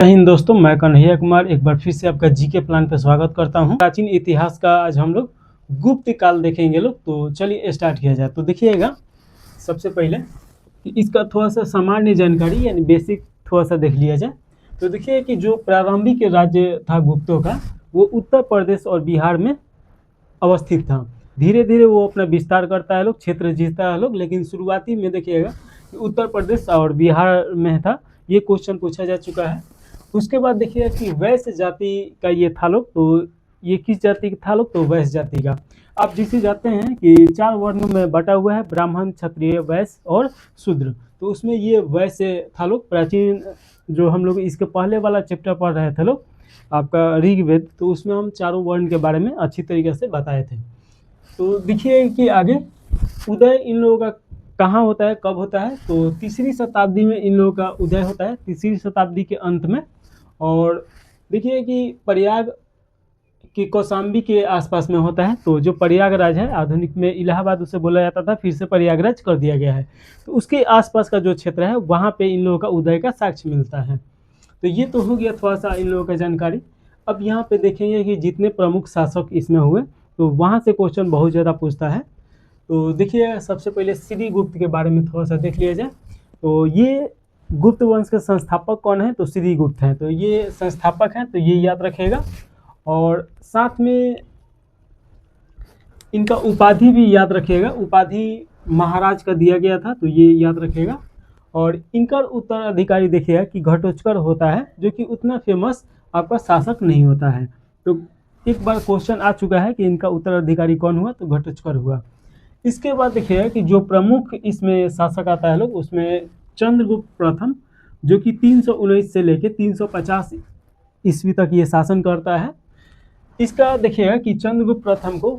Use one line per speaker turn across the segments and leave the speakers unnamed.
जय हिंद दोस्तों, मैं कन्हैया कुमार एक बार फिर से आपका जीके प्लान पे स्वागत करता हूं। प्राचीन इतिहास का आज हम लोग गुप्त काल देखेंगे लोग। तो चलिए स्टार्ट किया जाए। तो देखिएगा सबसे पहले कि इसका थोड़ा सा सामान्य जानकारी यानी बेसिक थोड़ा सा देख लिया जाए। तो देखिए कि जो प्रारंभिक राज्य था गुप्तों का, वो उत्तर प्रदेश और बिहार में अवस्थित था। धीरे धीरे वो अपना विस्तार करता है लोग, क्षेत्र जीतता है लोग, लेकिन शुरुआती में देखिएगा कि उत्तर प्रदेश और बिहार में था। ये क्वेश्चन पूछा जा चुका है। उसके बाद देखिएगा कि वैश्य जाति का ये था लोग। तो ये किस जाति का था लोग? तो वैश्य जाति का। आप जिसे जानते हैं कि 4 वर्णों में बटा हुआ है, ब्राह्मण, क्षत्रिय, वैश्य और शूद्र। तो उसमें ये वैश्य था लोग। प्राचीन जो हम लोग इसके पहले वाला चैप्टर पढ़ रहे थे लोग, आपका ऋग्वेद, तो उसमें हम चारों वर्ण के बारे में अच्छी तरीके से बताए थे। तो देखिए कि आगे उदय इन लोगों का कहाँ होता है, कब होता है? तो तीसरी शताब्दी में इन लोगों का उदय होता है, तीसरी शताब्दी के अंत में। और देखिए कि प्रयाग की कौशाम्बी के आसपास में होता है। तो जो प्रयागराज है, आधुनिक में इलाहाबाद उसे बोला जाता था, फिर से प्रयागराज कर दिया गया है। तो उसके आसपास का जो क्षेत्र है, वहाँ पे इन लोगों का उदय का साक्ष्य मिलता है। तो ये तो हो गया थोड़ा सा इन लोगों का जानकारी। अब यहाँ पे देखेंगे कि जितने प्रमुख शासक इसमें हुए, तो वहाँ से क्वेश्चन बहुत ज़्यादा पूछता है। तो देखिए सबसे पहले श्रीगुप्त के बारे में थोड़ा सा देख लिया जाए। तो ये गुप्त वंश के संस्थापक कौन है? तो श्रीगुप्त हैं। तो ये संस्थापक हैं, तो ये याद रखेगा। और साथ में इनका उपाधि भी याद रखिएगा। उपाधि महाराज का दिया गया था, तो ये याद रखिएगा। और इनका उत्तराधिकारी देखिएगा कि घटोत्कच होता है, जो कि उतना फेमस आपका शासक नहीं होता है। तो एक बार क्वेश्चन आ चुका है कि इनका उत्तराधिकारी कौन हुआ? तो घटोत्कच हुआ। इसके बाद देखिएगा कि जो प्रमुख इसमें शासक आता है लोग, उसमें चंद्रगुप्त प्रथम, जो कि 319 से लेके 350 ईस्वी तक ये शासन करता है। इसका देखिएगा कि चंद्रगुप्त प्रथम को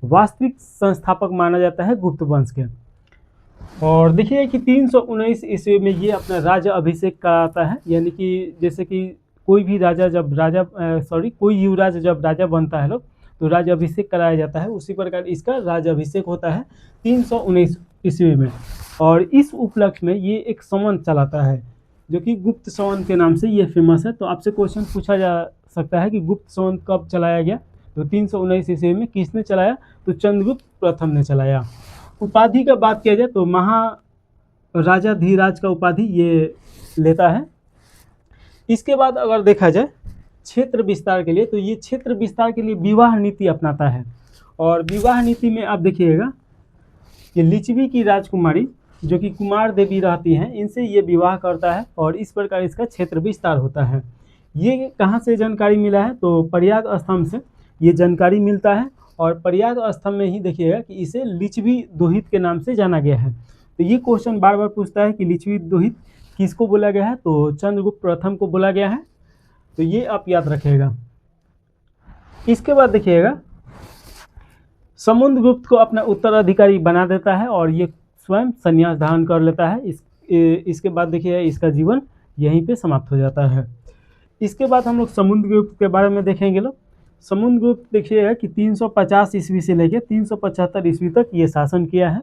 वास्तविक संस्थापक माना जाता है गुप्त वंश के। और देखिए कि 319 ईस्वी में ये अपना राजा अभिषेक कराता है। यानी कि जैसे कि कोई भी राजा जब कोई युवराज जब राजा बनता है लोग, तो राजा अभिषेक कराया जाता है। उसी प्रकार इसका राजा अभिषेक होता है 319 ईस्वी में। और इस उपलक्ष्य में ये एक संवत चलाता है, जो कि गुप्त संवत के नाम से ये फेमस है। तो आपसे क्वेश्चन पूछा जा सकता है कि गुप्त संवत कब चलाया गया? तो 319 ईस्वी में किसने चलाया? तो चंद्रगुप्त प्रथम ने चलाया। उपाधि का बात किया जाए तो महाराजा धीराज का उपाधि ये लेता है। इसके बाद अगर देखा जाए क्षेत्र विस्तार के लिए, तो ये क्षेत्र विस्तार के लिए विवाह नीति अपनाता है। और विवाह नीति में आप देखिएगा कि लिच्छवी की राजकुमारी, जो कि कुमार देवी रहती हैं, इनसे ये विवाह करता है। और इस प्रकार इसका क्षेत्र विस्तार होता है। ये कहाँ से जानकारी मिला है? तो प्रयाग स्तंभ से ये जानकारी मिलता है। और प्रयाग स्तंभ में ही देखिएगा कि इसे लिच्छवी दोहित के नाम से जाना गया है। तो ये क्वेश्चन बार बार पूछता है कि लिच्छवी दोहित किसको बोला गया है? तो चंद्रगुप्त प्रथम को बोला गया है। तो ये आप याद रखिएगा। इसके बाद देखिएगा समुद्रगुप्त को अपना उत्तराधिकारी बना देता है और ये स्वयं संन्यास धारण कर लेता है। इसके बाद देखिए इसका जीवन यहीं पे समाप्त हो जाता है। इसके बाद हम लोग समुद्रगुप्त के बारे में देखेंगे लोग। समुद्रगुप्त देखिएगा कि 350 ईस्वी से लेकर 375 ईस्वी तक ये शासन किया है।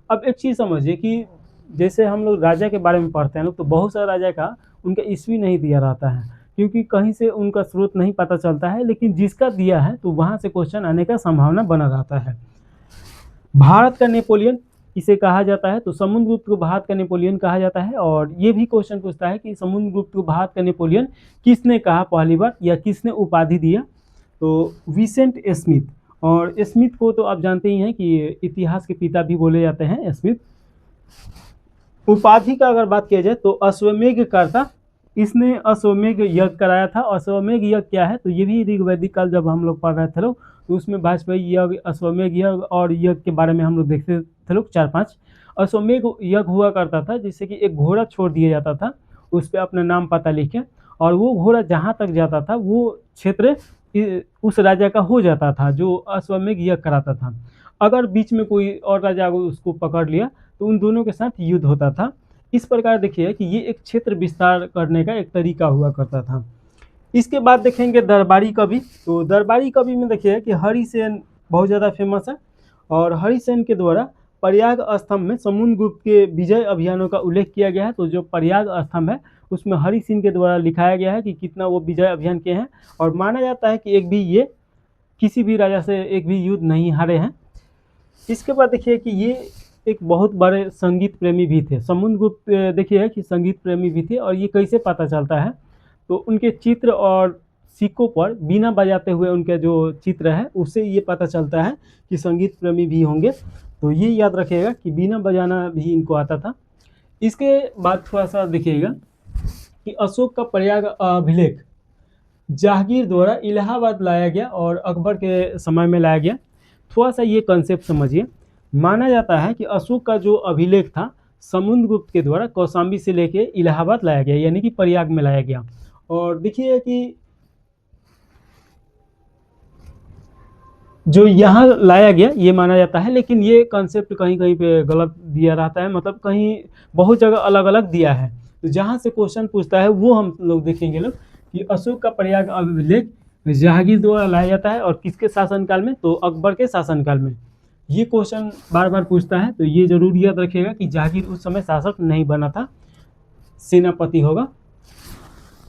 अब एक चीज़ समझिए कि जैसे हम लोग राजा के बारे में पढ़ते हैं लोग, तो बहुत सारे राजा का उनका ईस्वी नहीं दिया रहता है, क्योंकि कहीं से उनका स्रोत नहीं पता चलता है। लेकिन जिसका दिया है तो वहाँ से क्वेश्चन आने का संभावना बना रहता है। भारत का नेपोलियन इसे कहा जाता है। तो समुद्रगुप्त को भारत का नेपोलियन कहा जाता है। और ये भी क्वेश्चन पूछता है कि समुद्रगुप्त को भारत का नेपोलियन किसने कहा पहली बार, या किसने उपाधि दिया? तो विसेंट स्मिथ। और स्मिथ को तो आप जानते ही हैं कि इतिहास के पिता भी बोले जाते हैं स्मिथ। उपाधि का अगर बात किया जाए तो अश्वमेघ करता, इसने अश्वमेघ यज्ञ कराया था। अश्वमेघ यज्ञ क्या है? तो ये भी ऋग्वैदिक काल जब हम लोग पढ़ रहे थे लोग, तो उसमें वाजपेयी यज्ञ, अश्वमेघ यज्ञ और यज्ञ के बारे में हम लोग देखते थे लोग 4-5। अश्वमेघ यज्ञ हुआ करता था जिससे कि एक घोड़ा छोड़ दिया जाता था, उस पर अपना नाम पता लिखे, और वो घोड़ा जहाँ तक जाता था वो क्षेत्र उस राजा का हो जाता था जो अश्वमेघ यज्ञ कराता था। अगर बीच में कोई और राजा उसको पकड़ लिया तो उन दोनों के साथ युद्ध होता था। इस प्रकार देखिए कि ये एक क्षेत्र विस्तार करने का एक तरीका हुआ करता था। इसके बाद देखेंगे दरबारी कवि। तो दरबारी कवि में देखिए कि हरिसेन बहुत ज़्यादा फेमस है। और हरिसेन के द्वारा प्रयाग स्तंभ में समुद्रगुप्त के विजय अभियानों का उल्लेख किया गया है। तो जो प्रयाग स्तंभ है उसमें हरि सिंह के द्वारा लिखाया गया है कि कितना वो विजय अभियान किए हैं, और माना जाता है कि एक भी ये किसी भी राजा से एक भी युद्ध नहीं हारे हैं। इसके बाद देखिए कि ये एक बहुत बड़े संगीत प्रेमी भी थे। समुद्रगुप्त देखिए कि संगीत प्रेमी भी थे, और ये कैसे पता चलता है, तो उनके चित्र और सिक्कों पर बीना बजाते हुए उनके जो चित्र है उससे ये पता चलता है कि संगीत प्रेमी भी होंगे। तो ये याद रखिएगा कि बीना बजाना भी इनको आता था। इसके बाद थोड़ा सा देखिएगा कि अशोक का प्रयाग अभिलेख जहांगीर द्वारा इलाहाबाद लाया गया और अकबर के समय में लाया गया। थोड़ा सा ये कंसेप्ट समझिए। माना जाता है कि अशोक का जो अभिलेख था समुद्रगुप्त के द्वारा कौशाम्बी से लेके इलाहाबाद लाया गया, यानी कि प्रयाग में लाया गया। और देखिए कि जो यहाँ लाया गया ये माना जाता है, लेकिन ये कंसेप्ट कहीं कहीं पे गलत दिया रहता है, मतलब कहीं बहुत जगह अलग अलग दिया है। तो जहाँ से क्वेश्चन पूछता है वो हम लोग देखेंगे लोग कि अशोक का प्रयाग अभिलेख जहांगीर द्वारा लाया जाता है और किसके शासनकाल में, तो अकबर के शासनकाल में। ये क्वेश्चन बार बार पूछता है, तो ये जरूर याद रखिएगा कि जहांगीर उस समय शासक नहीं बना था, सेनापति होगा।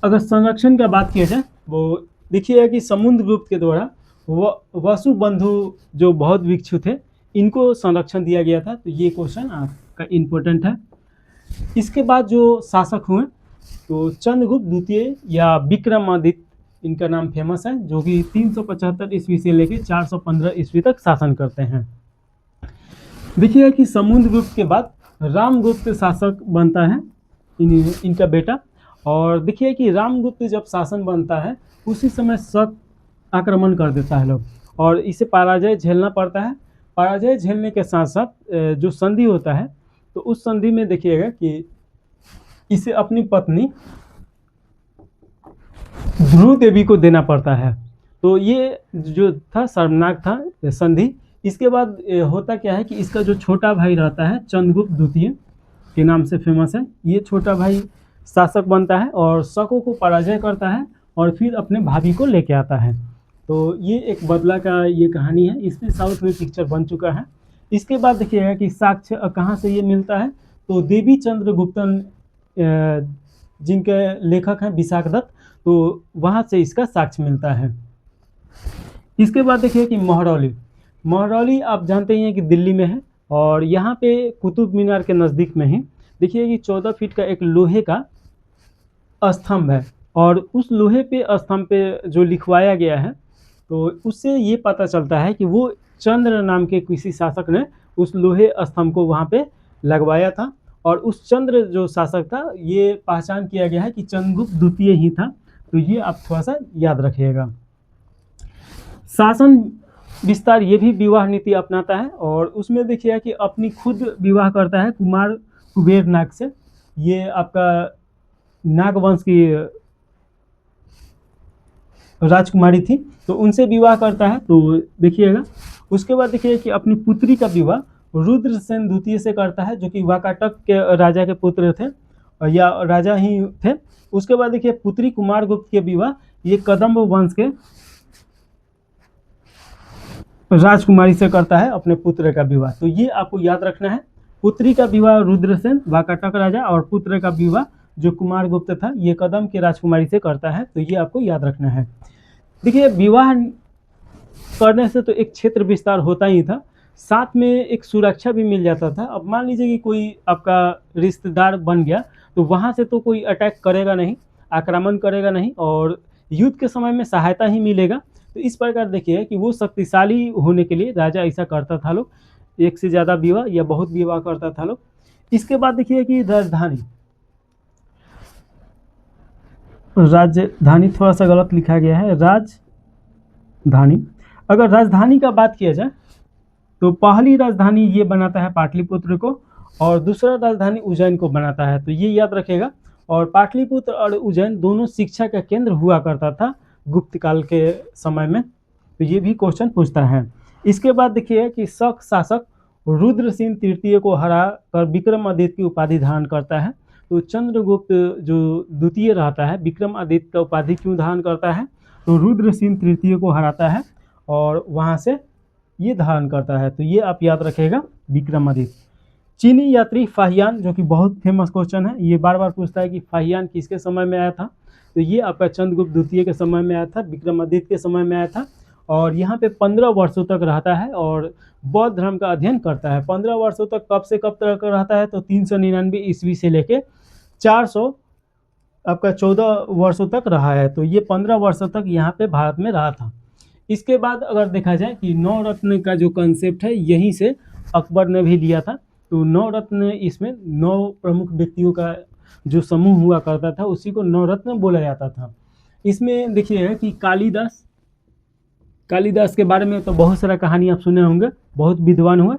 अगर संरक्षण का बात किया जाए, वो देखिएगा कि समुद्रगुप्त के द्वारा वसुबंधु जो बौद्ध भिक्षु थे इनको संरक्षण दिया गया था। तो ये क्वेश्चन आपका इम्पोर्टेंट है। इसके बाद जो शासक हुए तो चंद्रगुप्त द्वितीय या विक्रमादित्य इनका नाम फेमस है, जो कि 375 ईस्वी से लेकर 415 ईस्वी तक शासन करते हैं। देखिए कि समुद्रगुप्त के बाद रामगुप्त शासक बनता है, इनका बेटा। और देखिए कि रामगुप्त जब शासन बनता है उसी समय शक आक्रमण कर देता है लोग, और इसे पराजय झेलना पड़ता है। पराजय झेलने के साथ साथ जो संधि होता है, तो उस संधि में देखिएगा कि इसे अपनी पत्नी ध्रुव देवी को देना पड़ता है। तो ये जो था शर्मनाक था संधि। इसके बाद होता क्या है कि इसका जो छोटा भाई रहता है चंद्रगुप्त द्वितीय के नाम से फेमस है, ये छोटा भाई शासक बनता है और शकों को पराजय करता है और फिर अपने भाभी को लेके आता है। तो ये एक बदला का ये कहानी है, इस पर साउथ में पिक्चर बन चुका है। इसके बाद देखिएगा कि साक्ष्य कहाँ से ये मिलता है, तो देवी चंद्रगुप्तन जिनके लेखक हैं विशाखदत्त, तो वहाँ से इसका साक्ष्य मिलता है। इसके बाद देखिए कि महरौली आप जानते ही हैं कि दिल्ली में है, और यहाँ पे कुतुब मीनार के नज़दीक में ही देखिए कि 14 फीट का एक लोहे का स्तंभ है, और उस लोहे पे स्तंभ पे जो लिखवाया गया है, तो उससे ये पता चलता है कि वो चंद्र नाम के किसी शासक ने उस लोहे स्तंभ को वहाँ पे लगवाया था। और उस चंद्र जो शासक था ये पहचान किया गया है कि चंद्रगुप्त द्वितीय ही था। तो ये आप थोड़ा सा याद रखिएगा। शासन विस्तार ये भी विवाह नीति अपनाता है, और उसमें देखिएगा कि अपनी खुद विवाह करता है कुमार कुबेर नाग से। ये आपका नागवंश की राजकुमारी थी, तो उनसे विवाह करता है। तो देखिएगा उसके बाद देखिए कि अपनी पुत्री का विवाह रुद्रसेन द्वितीय से करता है, जो कि वाकाटक के राजा के पुत्र थे या राजा ही थे। उसके बाद देखिए पुत्री कुमारगुप्त के विवाह ये कदम्ब वंश के राजकुमारी से करता है, अपने पुत्र का विवाह। तो ये आपको याद रखना है, पुत्री का विवाह रुद्रसेन वाकाटक राजा, और पुत्र का विवाह जो कुमारगुप्त था ये कदम्ब की राजकुमारी से करता है। तो ये आपको याद रखना है। देखिए विवाह करने से तो एक क्षेत्र विस्तार होता ही था, साथ में एक सुरक्षा भी मिल जाता था। अब मान लीजिए कि कोई आपका रिश्तेदार बन गया, तो वहाँ से तो कोई अटैक करेगा नहीं, आक्रमण करेगा नहीं, और युद्ध के समय में सहायता ही मिलेगा। तो इस प्रकार देखिए कि वो शक्तिशाली होने के लिए राजा ऐसा करता था लोग, एक से ज़्यादा विवाह या बहुत विवाह करता था लोग। इसके बाद देखिए कि राजधानी थोड़ा सा गलत लिखा गया है, राजधानी। अगर राजधानी का बात किया जाए तो पहली राजधानी ये बनाता है पाटलिपुत्र को, और दूसरा राजधानी उज्जैन को बनाता है। तो ये याद रखेगा। और पाटलिपुत्र और उज्जैन दोनों शिक्षा का केंद्र हुआ करता था गुप्त काल के समय में। तो ये भी क्वेश्चन पूछता है। इसके बाद देखिए कि शक शासक रुद्रसेन तृतीय को हरा कर विक्रमादित्य की उपाधि धारण करता है। तो चंद्रगुप्त जो द्वितीय रहता है विक्रमादित्य का उपाधि क्यों धारण करता है, तो रुद्रसेन तृतीय को हराता है और वहाँ से ये धारण करता है। तो ये आप याद रखेगा विक्रमादित्य। चीनी यात्री फाहियान, जो कि बहुत फेमस क्वेश्चन है, ये बार बार पूछता है कि फाहियान किसके समय में आया था। तो ये आपका चंद्रगुप्त द्वितीय के समय में आया था, विक्रमादित्य के समय में आया था। और यहाँ पे 15 वर्षों तक रहता है और बौद्ध धर्म का अध्ययन करता है। 15 वर्षों तक कब से कब तक रहता है, तो 399 ईस्वी से लेके 400 आपका 14 वर्षों तक रहा है। तो ये 15 वर्षों तक यहाँ पे भारत में रहा था। इसके बाद अगर देखा जाए कि नौ रत्न का जो कंसेप्ट है, यहीं से अकबर ने भी लिया था। तो नौ रत्न, इसमें 9 प्रमुख व्यक्तियों का जो समूह हुआ करता था, उसी को नौ रत्न बोला जाता था। इसमें देखिए कि कालिदास के बारे में तो बहुत सारा कहानी आप सुने होंगे, बहुत विद्वान हुए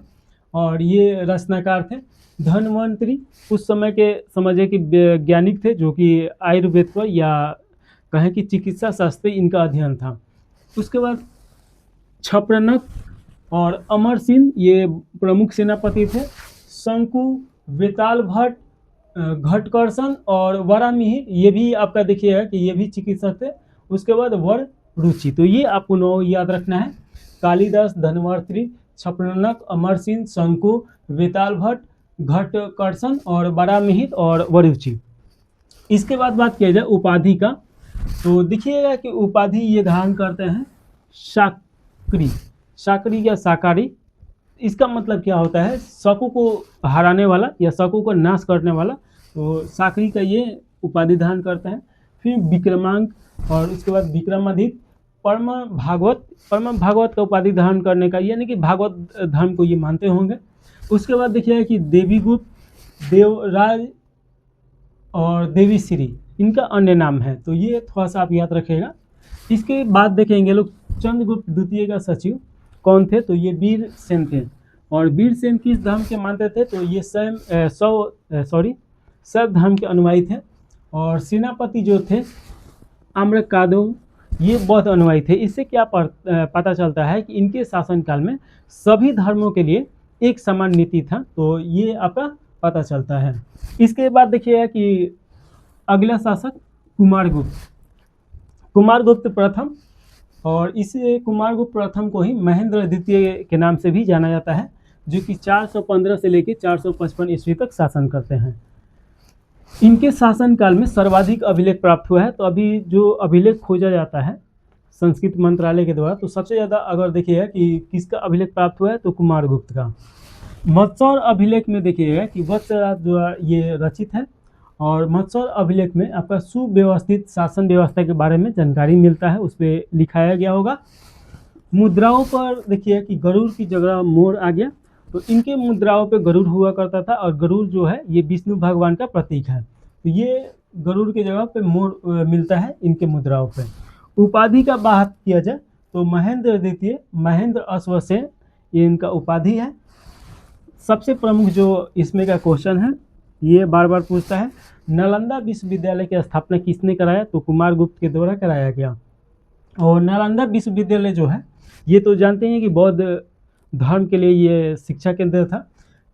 और ये रचनाकार थे। धन्वंतरी उस समय के समझे कि वैज्ञानिक थे, जो कि आयुर्वेद पर या कहें कि चिकित्सा शास्त्र इनका अध्ययन था। उसके बाद छप्रनक और अमर सिंह ये प्रमुख सेनापति थे। शंकु, वेताल भट्ट, घटकर्षण और वरामिहिर, ये भी आपका देखिएगा कि ये भी चिकित्सक थे। उसके बाद वर रुचि, तो ये आपको 9 याद रखना है। कालिदास, धन्वंतरी, छप्रनक, अमर सिंह, शंकु, वेताल भट्ट, घटकर्षण और वरामिहिर और वरुचि। इसके बाद बात किया जाए उपाधि का, तो देखिएगा कि उपाधि ये धारण करते हैं शाकरी या शाकाहारी। इसका मतलब क्या होता है, शकों को हराने वाला या शकों को नाश करने वाला। तो शाकरी का ये उपाधि धारण करते हैं। फिर विक्रमांक और उसके बाद विक्रमादित्य, परम भागवत का उपाधि धारण करने का, यानी कि भागवत धर्म को ये मानते होंगे। उसके बाद देखिए कि देवीगुप्त, देवराज और देवी श्री इनका अन्य नाम है। तो ये थोड़ा सा आप याद रखिएगा। इसके बाद देखेंगे लोग चंद्रगुप्त द्वितीय का सचिव कौन थे, तो ये वीर सेन थे। और वीर सेन किस धर्म के मानते थे, तो ये शैव धर्म के अनुयायी थे। और सेनापति जो थे आम्रकादो, ये बौद्ध अनुयायी थे। इससे क्या पता चलता है कि इनके शासनकाल में सभी धर्मों के लिए एक समान नीति था। तो ये आपका पता चलता है। इसके बाद देखिएगा कि अगला शासक कुमारगुप्त प्रथम, और इसे कुमारगुप्त प्रथम को ही महेंद्र द्वितीय के नाम से भी जाना जाता है, जो कि 415 से लेकर 455 ईस्वी तक शासन करते हैं। इनके शासनकाल में सर्वाधिक अभिलेख प्राप्त हुआ है। तो अभी जो अभिलेख खोजा जाता है संस्कृत मंत्रालय के द्वारा, तो सबसे ज़्यादा अगर देखिएगा कि किसका अभिलेख प्राप्त हुआ है, तो कुमारगुप्त का। मत्सौर अभिलेख में देखिएगा कि वत्सराज जो ये रचित है, और मत्सौर अभिलेख में आपका सुव्यवस्थित शासन व्यवस्था के बारे में जानकारी मिलता है, उस पर लिखाया गया होगा। मुद्राओं पर देखिए कि गरुड़ की जगह मोर आ गया। तो इनके मुद्राओं पे गरुड़ हुआ करता था, और गरुड़ जो है ये विष्णु भगवान का प्रतीक है। तो ये गरुड़ की जगह पे मोर मिलता है इनके मुद्राओं पे। उपाधि का बात किया जाए तो महेंद्र द्वितीय, महेंद्र अश्वसेन, ये इनका उपाधि है। सबसे प्रमुख जो इसमें का क्वेश्चन है, ये बार बार पूछता है, नालंदा विश्वविद्यालय की स्थापना किसने कराया, तो कुमारगुप्त के द्वारा कराया गया। और नालंदा विश्वविद्यालय जो है, ये तो जानते हैं कि बौद्ध धर्म के लिए ये शिक्षा केंद्र था।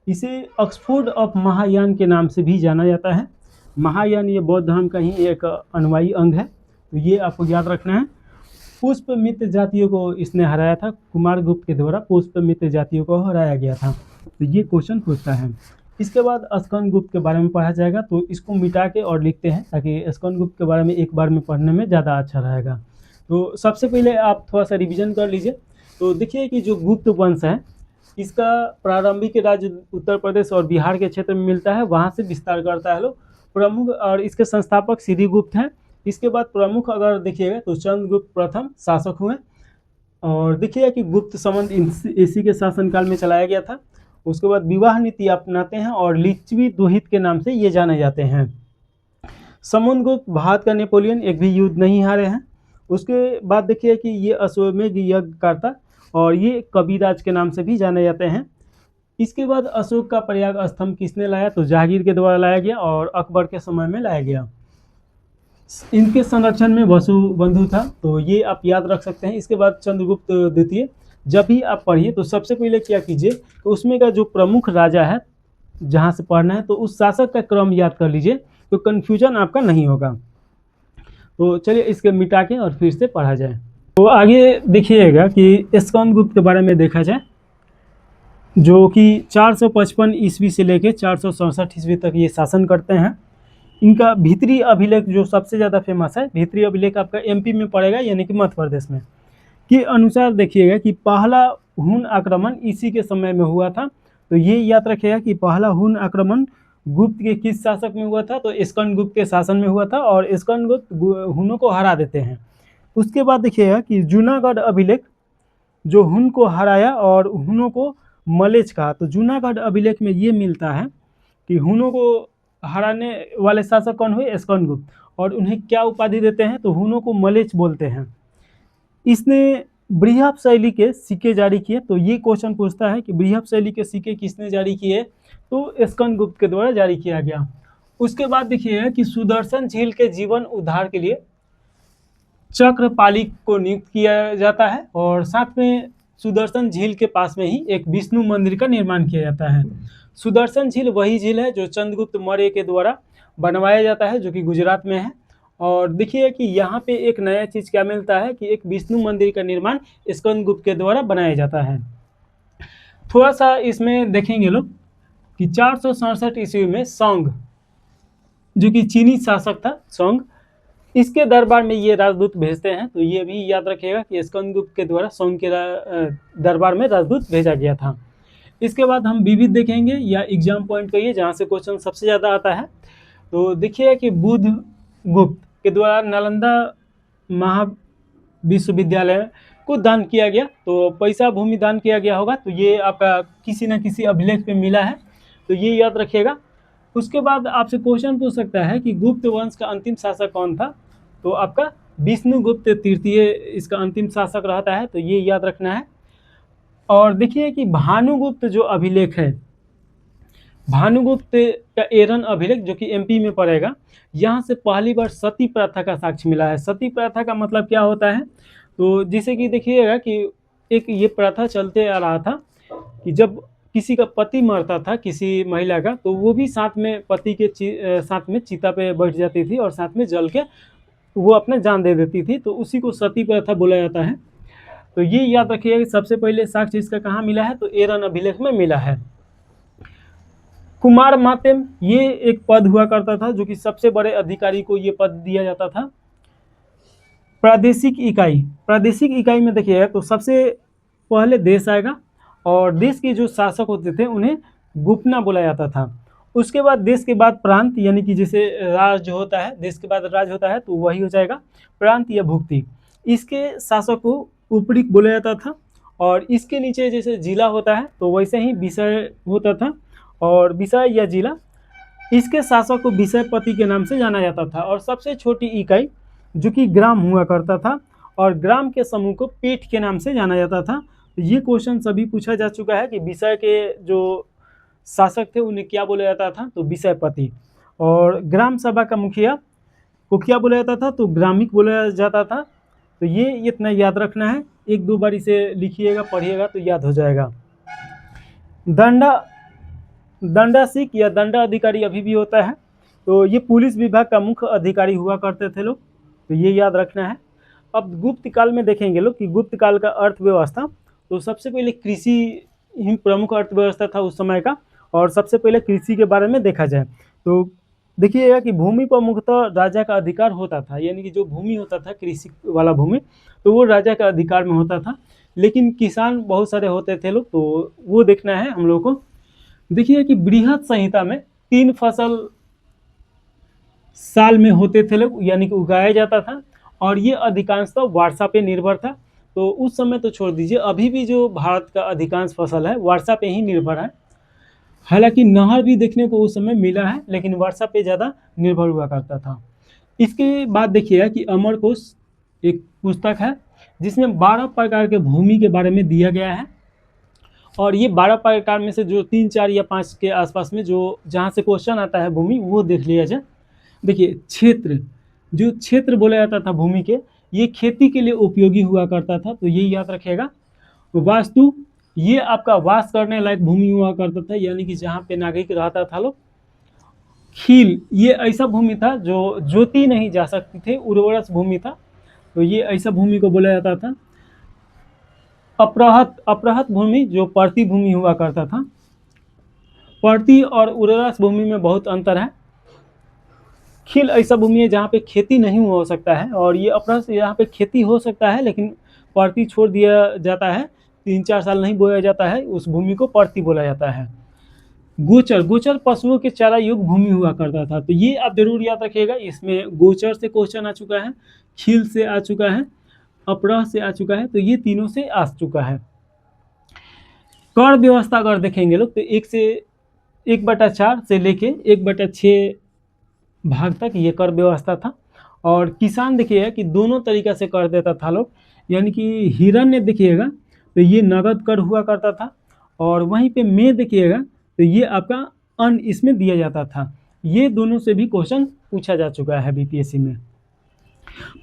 इसे ऑक्सफोर्ड ऑफ महायान के नाम से भी जाना जाता है। महायान ये बौद्ध धर्म का ही एक अनुयायी अंग है। तो ये आपको याद रखना है। पुष्पमित्र जातियों को इसने हराया था, कुमारगुप्त के द्वारा पुष्पमित्र जातियों को हराया गया था। तो ये क्वेश्चन पूछता है। इसके बाद स्कंदगुप्त के बारे में पढ़ा जाएगा, तो इसको मिटा के और लिखते हैं ताकि स्कंदगुप्त के बारे में एक बार में पढ़ने में ज़्यादा अच्छा रहेगा। तो सबसे पहले आप थोड़ा सा रिवीजन कर लीजिए। तो देखिए कि जो गुप्त वंश है, इसका प्रारंभिक राज्य उत्तर प्रदेश और बिहार के क्षेत्र में मिलता है, वहाँ से विस्तार करता है लोग प्रमुख। और इसके संस्थापक सिद्धिगुप्त हैं। इसके बाद प्रमुख अगर देखिएगा तो चंद्रगुप्त प्रथम शासक हुए। और देखिएगा कि गुप्त संबंध इसी के शासनकाल में चलाया गया था। उसके बाद विवाह नीति अपनाते हैं और लिच्छवी दोहित के नाम से ये जाने जाते हैं। समुद्रगुप्त भारत का नेपोलियन, एक भी युद्ध नहीं हारे हैं। उसके बाद देखिए कि ये अश्वमेध यज्ञ करता, और ये कविराज के नाम से भी जाने जाते हैं। इसके बाद अशोक का प्रयाग स्तंभ किसने लाया, तो जहांगीर के द्वारा लाया गया और अकबर के समय में लाया गया। इनके संरक्षण में वसुबंधु था, तो ये आप याद रख सकते हैं। इसके बाद चंद्रगुप्त द्वितीय, जब भी आप पढ़िए तो सबसे पहले क्या कीजिए, तो उसमें का जो प्रमुख राजा है जहाँ से पढ़ना है, तो उस शासक का क्रम याद कर लीजिए, तो कन्फ्यूजन आपका नहीं होगा। तो चलिए इसके मिटा के और फिर से पढ़ा जाए। तो आगे देखिएगा कि स्कंदगुप्त के बारे में देखा जाए। जो कि 455 ईस्वी से लेकर 467 ईस्वी तक ये शासन करते हैं। इनका भीतरी अभिलेख जो सबसे ज़्यादा फेमस है, भीतरी अभिलेख आपका एमपी में पड़ेगा, यानी कि मध्य प्रदेश में, के अनुसार देखिएगा कि पहला हुन आक्रमण इसी के समय में हुआ था। तो ये याद रखिएगा कि पहला हुन आक्रमण गुप्त के किस शासक में हुआ था, तो स्कंदगुप्त के शासन में हुआ था, और स्कंदगुप्त हुनों को हरा देते हैं। उसके बाद देखिएगा कि जूनागढ़ अभिलेख जो हुन को हराया और हुनों को मलेच कहा। तो जूनागढ़ अभिलेख में ये मिलता है कि हुनों को हराने वाले शासक कौन हुए, स्कंदगुप्त, और उन्हें क्या उपाधि देते हैं, तो हुनों को मलेच बोलते हैं। इसने बृहद शैली के सिक्के जारी किए। तो ये क्वेश्चन पूछता है कि बृहद शैली के सिक्के किसने जारी किए, तो स्कंदगुप्त के द्वारा जारी किया गया। उसके बाद देखिए कि सुदर्शन झील के जीवन उद्धार के लिए चक्रपाली को नियुक्त किया जाता है, और साथ में सुदर्शन झील के पास में ही एक विष्णु मंदिर का निर्माण किया जाता है। सुदर्शन झील वही झील है जो चंद्रगुप्त मौर्य के द्वारा बनवाया जाता है, जो कि गुजरात में है। और देखिए कि यहाँ पे एक नया चीज़ क्या मिलता है कि एक विष्णु मंदिर का निर्माण स्कंदगुप्त के द्वारा बनाया जाता है। थोड़ा सा इसमें देखेंगे लोग कि 467 ईस्वी में सोंग, जो कि चीनी शासक था सोंग, इसके दरबार में ये राजदूत भेजते हैं। तो ये भी याद रखिएगा कि स्कंदगुप्त के द्वारा सोंग के दरबार में राजदूत भेजा गया था। इसके बाद हम विविध देखेंगे या एग्जाम पॉइंट कहिए, जहाँ से क्वेश्चन सबसे ज़्यादा आता है। तो देखिए कि बुद्ध गुप्त के द्वारा नालंदा महाविश्वविद्यालय को दान किया गया। तो पैसा भूमि दान किया गया होगा, तो ये आपका किसी न किसी अभिलेख पे मिला है, तो ये याद रखिएगा। उसके बाद आपसे क्वेश्चन पूछ सकता है कि गुप्त वंश का अंतिम शासक कौन था, तो आपका विष्णुगुप्त तृतीय इसका अंतिम शासक रहता है, तो ये याद रखना है। और देखिए कि भानुगुप्त जो अभिलेख है, भानुगुप्त का एरन अभिलेख, जो कि एमपी में पड़ेगा, यहाँ से पहली बार सती प्रथा का साक्ष्य मिला है। सती प्रथा का मतलब क्या होता है, तो जैसे कि देखिएगा कि एक ये प्रथा चलते आ रहा था कि जब किसी का पति मरता था किसी महिला का, तो वो भी साथ में पति के साथ में चिता पे बैठ जाती थी और साथ में जल के वो अपना जान दे देती थी, तो उसी को सती प्रथा बोला जाता है। तो ये याद रखिएगा कि सबसे पहले साक्ष्य इसका कहाँ मिला है, तो एरन अभिलेख में मिला है। कुमार मातेम ये एक पद हुआ करता था, जो कि सबसे बड़े अधिकारी को ये पद दिया जाता था। प्रादेशिक इकाई, प्रादेशिक इकाई में देखिएगा तो सबसे पहले देश आएगा, और देश के जो शासक होते थे उन्हें गुप्तना बोला जाता था। उसके बाद देश के बाद प्रांत, यानी कि जैसे राज्य होता है, देश के बाद राज्य होता है, तो वही हो जाएगा प्रांत या भुक्ति। इसके शासक को उपरिक बोला जाता था, और इसके नीचे जैसे जिला होता है, तो वैसे ही विषय होता था, और विषय या जिला, इसके शासक को विषयपति के नाम से जाना जाता था। और सबसे छोटी इकाई जो कि ग्राम हुआ करता था, और ग्राम के समूह को पीठ के नाम से जाना जाता था। तो ये क्वेश्चन सभी पूछा जा चुका है कि विषय के जो शासक थे उन्हें क्या बोला जाता था, तो विषयपति। और ग्राम सभा का मुखिया को क्या बोला जाता था, तो ग्रामिक बोला जाता था। तो ये इतना याद रखना है, एक दो बार इसे लिखिएगा पढ़िएगा तो याद हो जाएगा। दंडासिक या दंडा अधिकारी अभी भी होता है, तो ये पुलिस विभाग का मुख्य अधिकारी हुआ करते थे लोग, तो ये याद रखना है। अब गुप्त काल में देखेंगे लोग कि गुप्त काल का अर्थव्यवस्था, तो सबसे पहले कृषि ही प्रमुख अर्थव्यवस्था था उस समय का, और सबसे पहले कृषि के बारे में देखा जाए तो देखिएगा कि भूमि पर मुख्यतः राजा का अधिकार होता था, यानी कि जो भूमि होता था कृषि वाला भूमि, तो वो राजा का अधिकार में होता था। लेकिन किसान बहुत सारे होते थे लोग, तो वो देखना है हम लोग को। देखिए कि बृहद संहिता में 3 फसल साल में होते थे लोग, यानी कि उगाया जाता था, और ये अधिकांशतः वर्षा पे निर्भर था। तो उस समय तो छोड़ दीजिए, अभी भी जो भारत का अधिकांश फसल है वर्षा पे ही निर्भर है। हालांकि नहर भी देखने को उस समय मिला है, लेकिन वर्षा पे ज़्यादा निर्भर हुआ करता था। इसके बाद देखिएगा कि अमरकोश एक पुस्तक है, जिसमें 12 प्रकार के भूमि के बारे में दिया गया है, और ये 12 प्रकार में से जो 3, 4 या 5 के आसपास में जो जहाँ से क्वेश्चन आता है भूमि, वो देख लिया जाए। देखिए क्षेत्र, जो क्षेत्र बोला जाता था भूमि के, ये खेती के लिए उपयोगी हुआ करता था, तो ये याद रखिएगा। वास्तु, ये आपका वास करने लायक भूमि हुआ करता था, यानी कि जहाँ पे नागरिक रहता था लोग। खील, ये ऐसा भूमि था जो जोती नहीं जा सकती थे, उर्वरस भूमि था, तो ये ऐसा भूमि को बोला जाता था। अपरहत अपरहत भूमि जो परती भूमि हुआ करता था। परती और उर्वरस भूमि में बहुत अंतर है। खिल ऐसा भूमि है जहाँ पे खेती नहीं हो सकता है, और ये अपरस यहाँ पे खेती हो सकता है लेकिन परती छोड़ दिया जाता है, 3-4 साल नहीं बोया जाता है, उस भूमि को परती बोला जाता है। गोचर गोचर पशुओं के चारा युग भूमि हुआ करता था, तो ये आप जरूर याद रखिएगा। इसमें गोचर से क्वेश्चन आ चुका है, खिल से आ चुका है, अपरह से आ चुका है, तो ये तीनों से आ चुका है। कर व्यवस्था अगर देखेंगे लोग तो 1/4 से लेके 1/6 भाग तक ये कर व्यवस्था था। और किसान देखिएगा कि दोनों तरीका से कर देता था लोग, यानी कि हिरण्य देखिएगा तो ये नगद कर हुआ करता था, और वहीं पे में देखिएगा तो ये आपका अन्न इसमें दिया जाता था। ये दोनों से भी क्वेश्चन पूछा जा चुका है बीपीएससी में।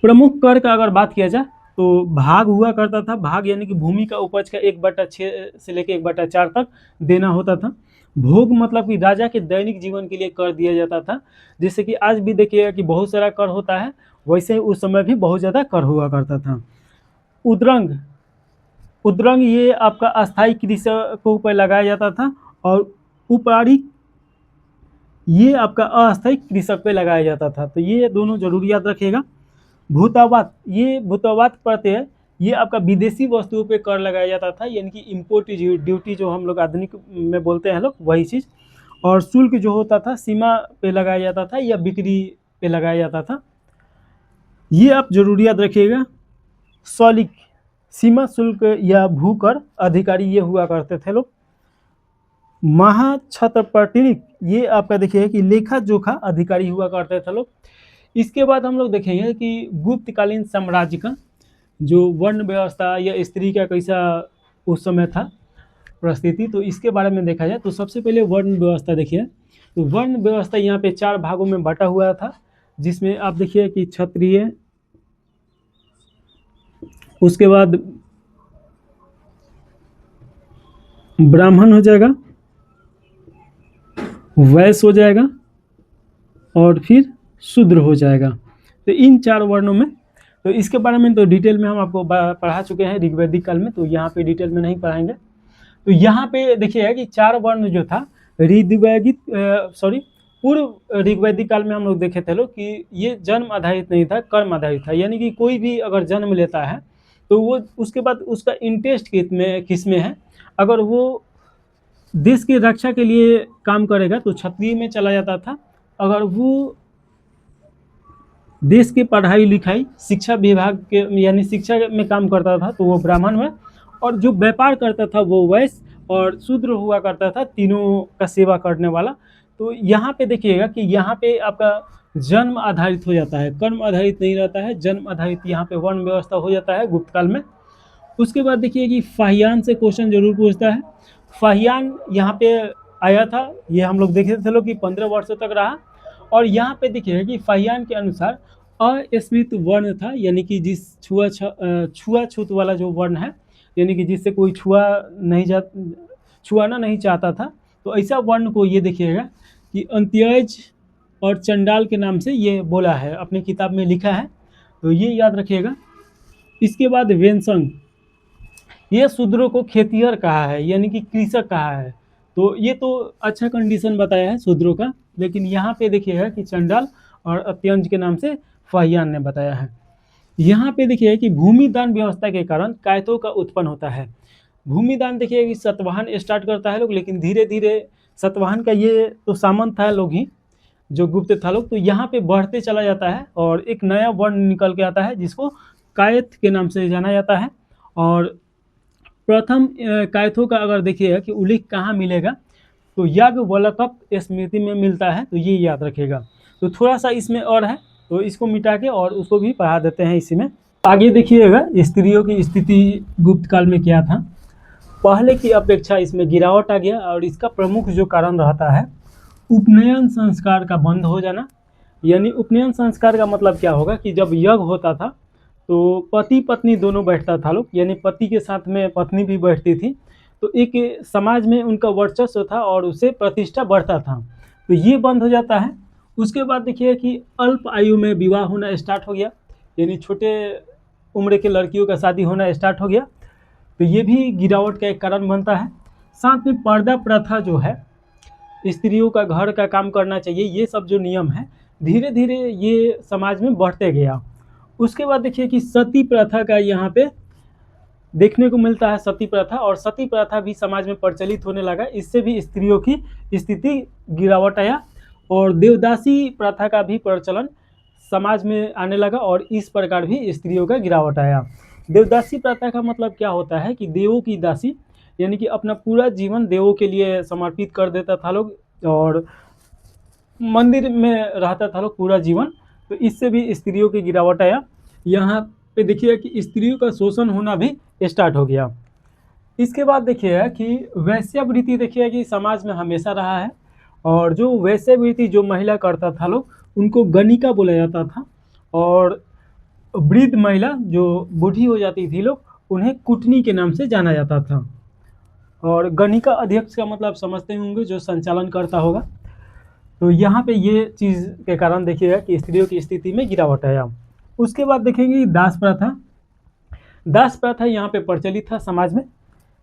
प्रमुख कर का अगर बात किया जाए तो भाग हुआ करता था। भाग यानी कि भूमि का उपज का 1/6 से लेकर 1/4 तक देना होता था। भोग मतलब कि राजा के दैनिक जीवन के लिए कर दिया जाता था। जैसे कि आज भी देखिएगा कि बहुत सारा कर होता है, वैसे ही उस समय भी बहुत ज़्यादा कर हुआ करता था। उद्रंग उद्रंग ये आपका अस्थायी कृषकों पर लगाया जाता था, और उपारी ये आपका अस्थायी कृषक पे लगाया जाता था। तो ये दोनों जरूर याद रखिएगा। भूतावात, ये भूतावात प्रत्यय ये आपका विदेशी वस्तुओं पे कर लगाया जाता था, यानी कि इम्पोर्ट ड्यूटी जो हम लोग आधुनिक में बोलते हैं लोग, वही चीज़। और शुल्क जो होता था सीमा पे लगाया जाता था या बिक्री पे लगाया जाता था। ये आप जरूर याद रखिएगा। सौलिक, सीमा शुल्क या भूकर अधिकारी ये हुआ करते थे लोग। महाक्षत्रपटिक ये आपका देखिए कि लेखा जोखा अधिकारी हुआ करते थे लोग। इसके बाद हम लोग देखेंगे कि गुप्तकालीन साम्राज्य का जो वर्ण व्यवस्था या स्त्री का कैसा उस समय था परिस्थिति, तो इसके बारे में देखा जाए तो सबसे पहले वर्ण व्यवस्था देखिए। तो वर्ण व्यवस्था यहाँ पे 4 भागों में बटा हुआ था, जिसमें आप देखिए कि क्षत्रिय, उसके बाद ब्राह्मण हो जाएगा, वैश्य हो जाएगा, और फिर शूद्र हो जाएगा। तो इन 4 वर्णों में, तो इसके बारे में तो डिटेल में हम आपको पढ़ा चुके हैं ऋग्वैदिक काल में, तो यहाँ पे डिटेल में नहीं पढ़ाएंगे। तो यहाँ पे देखिए कि 4 वर्ण जो था पूर्व ऋग्वैदिक काल में हम लोग देखे थे लोग कि ये जन्म आधारित नहीं था, कर्म आधारित था। यानी कि कोई भी अगर जन्म लेता है तो वो उसके बाद उसका इंटरेस्ट किस में है। अगर वो देश की रक्षा के लिए काम करेगा तो क्षत्रिय में चला जाता था। अगर वो देश की पढ़ाई लिखाई शिक्षा विभाग के यानी शिक्षा में काम करता था तो वो ब्राह्मण में, और जो व्यापार करता था वो वैश्य, और शूद्र हुआ करता था तीनों का सेवा करने वाला। तो यहाँ पे देखिएगा कि यहाँ पे आपका जन्म आधारित हो जाता है, कर्म आधारित नहीं रहता है, जन्म आधारित यहाँ पे वर्ण व्यवस्था हो जाता है गुप्त काल में। उसके बाद देखिए कि फाहियान से क्वेश्चन जरूर पूछता है। फाहियान यहाँ पे आया था, ये हम लोग देखे थे लोग कि 15 वर्षों तक रहा। और यहाँ पे देखिए कि फाहियान के अनुसार अस्मृत वर्ण था, यानी कि जिस छुआछूत वाला जो वर्ण है, यानी कि जिससे कोई छुआना नहीं चाहता था, तो ऐसा वर्ण को ये देखिएगा कि अंत्यज और चंडाल के नाम से ये बोला है, अपनी किताब में लिखा है, तो ये याद रखिएगा। इसके बाद वेंसंग, ये शूद्रों को खेतिहर कहा है, यानी कि कृषक कहा है। तो ये तो अच्छा कंडीशन बताया है शूद्रों का, लेकिन यहाँ पे देखिएगा कि चंडाल और अत्यंज के नाम से फाहियान ने बताया है। यहाँ पे देखिए कि भूमि दान व्यवस्था के कारण कायतों का उत्पन्न होता है। भूमि दान देखिए कि सतवाहन स्टार्ट करता है लोग, लेकिन धीरे धीरे सतवाहन का ये तो सामंत था लोग ही जो गुप्त था लोग, तो यहाँ पे बढ़ते चला जाता है और एक नया वर्ण निकल के आता है जिसको कायथ के नाम से जाना जाता है। और प्रथम कायथों का अगर देखिएगा कि उल्लेख कहाँ मिलेगा तो याज्ञवल्क्य स्मृति में मिलता है, तो ये याद रखिएगा। तो थोड़ा सा इसमें और है, तो इसको मिटा के और उसको भी पढ़ा देते हैं इसी में। आगे देखिएगा स्त्रियों की स्थिति गुप्त काल में क्या था। पहले की अपेक्षा इसमें गिरावट आ गया, और इसका प्रमुख जो कारण रहता है उपनयन संस्कार का बंद हो जाना। यानी उपनयन संस्कार का मतलब क्या होगा कि जब यज्ञ होता था तो पति पत्नी दोनों बैठता था लोग, यानी पति के साथ में पत्नी भी बैठती थी, तो एक समाज में उनका वर्चस्व था और उससे प्रतिष्ठा बढ़ता था। तो ये बंद हो जाता है। उसके बाद देखिए कि अल्प आयु में विवाह होना स्टार्ट हो गया, यानी छोटे उम्र के लड़कियों का शादी होना स्टार्ट हो गया। तो ये भी गिरावट का एक कारण बनता है। साथ में पर्दा प्रथा जो है, स्त्रियों का घर का काम करना चाहिए, ये सब जो नियम है धीरे धीरे ये समाज में बढ़ते गया। उसके बाद देखिए कि सती प्रथा का यहाँ पे देखने को मिलता है, सती प्रथा, और सती प्रथा भी समाज में प्रचलित होने लगा। इससे भी स्त्रियों की स्थिति गिरावट आया, और देवदासी प्रथा का भी प्रचलन समाज में आने लगा, और इस प्रकार भी स्त्रियों का गिरावट आया। देवदासी प्रथा का मतलब क्या होता है कि देवों की दासी, यानी कि अपना पूरा जीवन देवों के लिए समर्पित कर देता था लोग, और मंदिर में रहता था लोग पूरा जीवन। तो इससे भी स्त्रियों की गिरावट आया। यहाँ पे देखिए कि स्त्रियों का शोषण होना भी स्टार्ट हो गया। इसके बाद देखिए कि वैश्यावृत्ति देखिए कि समाज में हमेशा रहा है, और जो वैश्यावृत्ति जो महिला करता था लोग उनको गणिका बोला जाता था, और वृद्ध महिला जो बूढ़ी हो जाती थी लोग उन्हें कुटनी के नाम से जाना जाता था। और गणिका अध्यक्ष का मतलब समझते होंगे, जो संचालन करता होगा। तो यहाँ पे ये चीज़ के कारण देखिएगा कि स्त्रियों की स्थिति में गिरावट आया। उसके बाद देखेंगे दास प्रथा। दास प्रथा यहाँ पे प्रचलित था समाज में।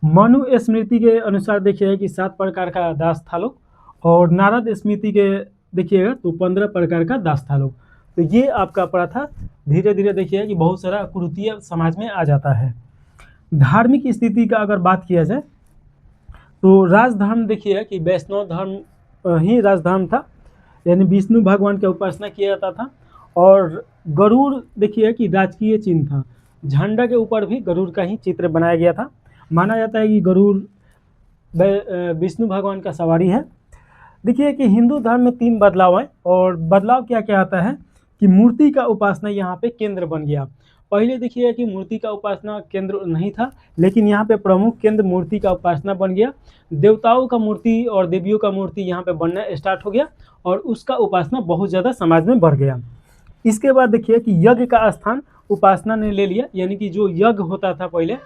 मनु स्मृति के अनुसार देखिएगा कि 7 प्रकार का दास था लोग, और नारद स्मृति के देखिएगा तो 15 प्रकार का दास था लोग। तो ये आपका प्रथा धीरे धीरे देखिएगा कि बहुत सारा कुरीति समाज में आ जाता है। धार्मिक स्थिति का अगर बात किया जाए तो राजधर्म देखिए कि वैष्णव धर्म ही राजधर्म था, यानी विष्णु भगवान की उपासना किया जाता था। और गरुड़ देखिए कि राजकीय चिन्ह था, झंडा के ऊपर भी गरुड़ का ही चित्र बनाया गया था। माना जाता है कि गरुड़ विष्णु भगवान का सवारी है। देखिए कि हिंदू धर्म में 3 बदलाव हैं, और बदलाव क्या क्या आता है कि मूर्ति का उपासना यहाँ पे केंद्र बन गया। पहले देखिए कि मूर्ति का उपासना केंद्र नहीं था, लेकिन यहाँ पे प्रमुख केंद्र मूर्ति का उपासना बन गया। देवताओं का मूर्ति और देवियों का मूर्ति यहाँ पे बनना स्टार्ट हो गया, और उसका उपासना बहुत ज़्यादा समाज में बढ़ गया। इसके बाद देखिए कि यज्ञ का स्थान उपासना ने ले लिया, यानी कि जो यज्ञ होता था पहले,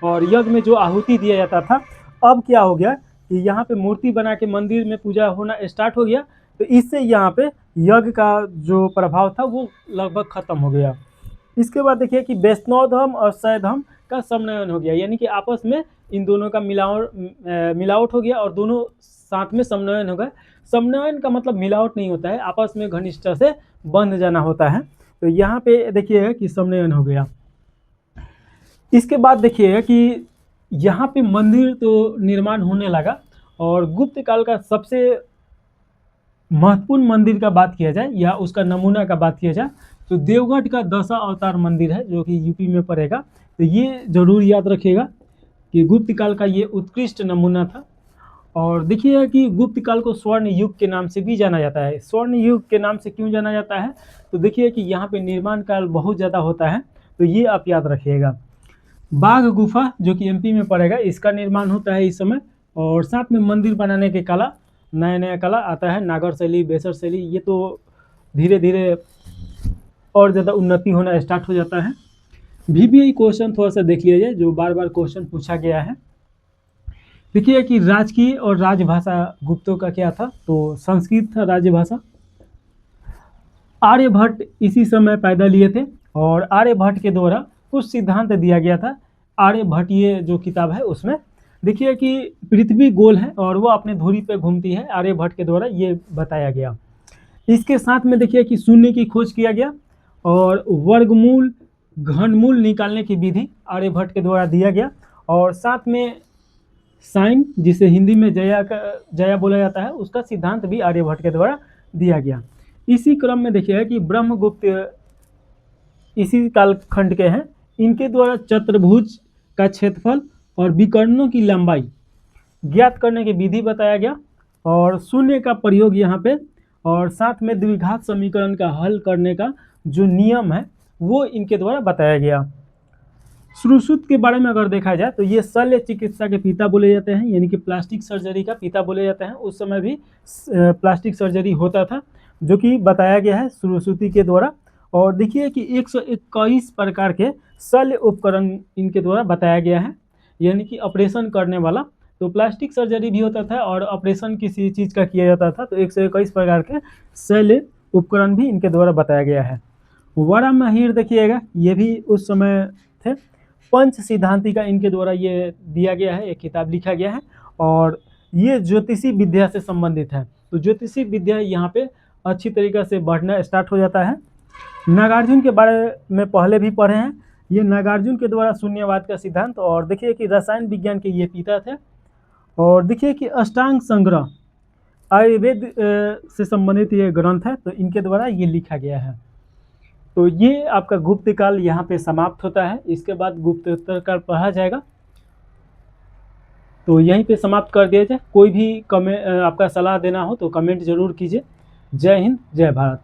और यज्ञ में जो आहुति दिया जाता था, अब क्या हो गया कि यहाँ पे मूर्ति बना के मंदिर में पूजा होना स्टार्ट हो गया। तो इससे यहाँ पे यज्ञ का जो प्रभाव था वो लगभग खत्म हो गया। इसके बाद देखिए कि वैष्णव धर्म और शैव धर्म का समन्वयन हो गया, यानी कि आपस में इन दोनों का मिलावट हो गया, और दोनों साथ में समन्वयन हो गया। समन्वयन का मतलब मिलावट नहीं होता है, आपस में घनिष्ठता से बंध जाना होता है। तो यहाँ पे देखिएगा कि समन्वयन हो गया। इसके बाद देखिएगा कि यहाँ पे मंदिर तो निर्माण होने लगा, और गुप्त काल का सबसे महत्वपूर्ण मंदिर का बात किया जाए या उसका नमूना का बात किया जाए तो देवगढ़ का 10 अवतार मंदिर है, जो कि यूपी में पड़ेगा। तो ये जरूर याद रखिएगा कि गुप्त काल का ये उत्कृष्ट नमूना था। और देखिए कि गुप्त काल को स्वर्ण युग के नाम से भी जाना जाता है। स्वर्ण युग के नाम से क्यों जाना जाता है, तो देखिए कि यहाँ पे निर्माण काल बहुत ज़्यादा होता है, तो ये आप याद रखिएगा। बाघ गुफा जो कि एमपी में पड़ेगा, इसका निर्माण होता है इस समय। और साथ में मंदिर बनाने के कला, नया नया कला आता है, नागर शैली, बेसर शैली, ये तो धीरे धीरे और ज़्यादा उन्नति होना स्टार्ट हो जाता है। VBI क्वेश्चन थोड़ा सा देख लिया जाए, जो बार बार क्वेश्चन पूछा गया है। देखिए कि राजकीय और राजभाषा गुप्तों का क्या था, तो संस्कृत था राजभाषा। आर्यभट्ट इसी समय पैदा लिए थे, और आर्यभट्ट के द्वारा कुछ सिद्धांत दिया गया था। आर्यभट्ट ये जो किताब है उसमें देखिए कि पृथ्वी गोल है और वो अपने धुरी पे घूमती है, आर्यभट्ट के द्वारा ये बताया गया। इसके साथ में देखिए कि शून्य की खोज किया गया, और वर्गमूल घनमूल निकालने की विधि आर्यभट्ट के द्वारा दिया गया, और साथ में साइन जिसे हिंदी में जया बोला जाता है, उसका सिद्धांत भी आर्यभट्ट के द्वारा दिया गया। इसी क्रम में देखिए कि ब्रह्मगुप्त इसी कालखंड के हैं, इनके द्वारा चतुर्भुज का क्षेत्रफल और विकर्णों की लंबाई ज्ञात करने की विधि बताया गया, और शून्य का प्रयोग यहाँ पे, और साथ में द्विघात समीकरण का हल करने का जो नियम है वो इनके द्वारा बताया गया। सुश्रुत के बारे में अगर देखा जाए तो ये शल्य चिकित्सा के पिता बोले जाते हैं, यानी कि प्लास्टिक सर्जरी का पिता बोले जाते हैं। उस समय भी प्लास्टिक सर्जरी होता था, जो कि बताया गया है सुश्रुति के द्वारा। और देखिए कि 121 प्रकार के शल्य उपकरण इनके द्वारा बताया गया है, यानी कि ऑपरेशन करने वाला। तो प्लास्टिक सर्जरी भी होता था और ऑपरेशन किसी चीज़ का किया जाता था, तो 121 प्रकार के शल्य उपकरण भी इनके द्वारा बताया गया है। वराहमिहिर देखिएगा, ये भी उस समय थे। पंच सिद्धांतिका इनके द्वारा ये दिया गया है, एक किताब लिखा गया है और ये ज्योतिषी विद्या से संबंधित है। तो ज्योतिषी विद्या यहाँ पे अच्छी तरीक़े से बढ़ना स्टार्ट हो जाता है। नागार्जुन के बारे में पहले भी पढ़े हैं। ये नागार्जुन के द्वारा शून्यवाद का सिद्धांत, और देखिए कि रसायन विज्ञान के ये पिता थे। और देखिए कि अष्टांग संग्रह आयुर्वेद से संबंधित ये ग्रंथ है, तो इनके द्वारा ये लिखा गया है। तो ये आपका गुप्त काल यहाँ पे समाप्त होता है। इसके बाद गुप्तोत्तर काल पढ़ा जाएगा। तो यहीं पे समाप्त कर दिया जाए। कोई भी आपका सलाह देना हो तो कमेंट जरूर कीजिए। जय हिंद, जय भारत।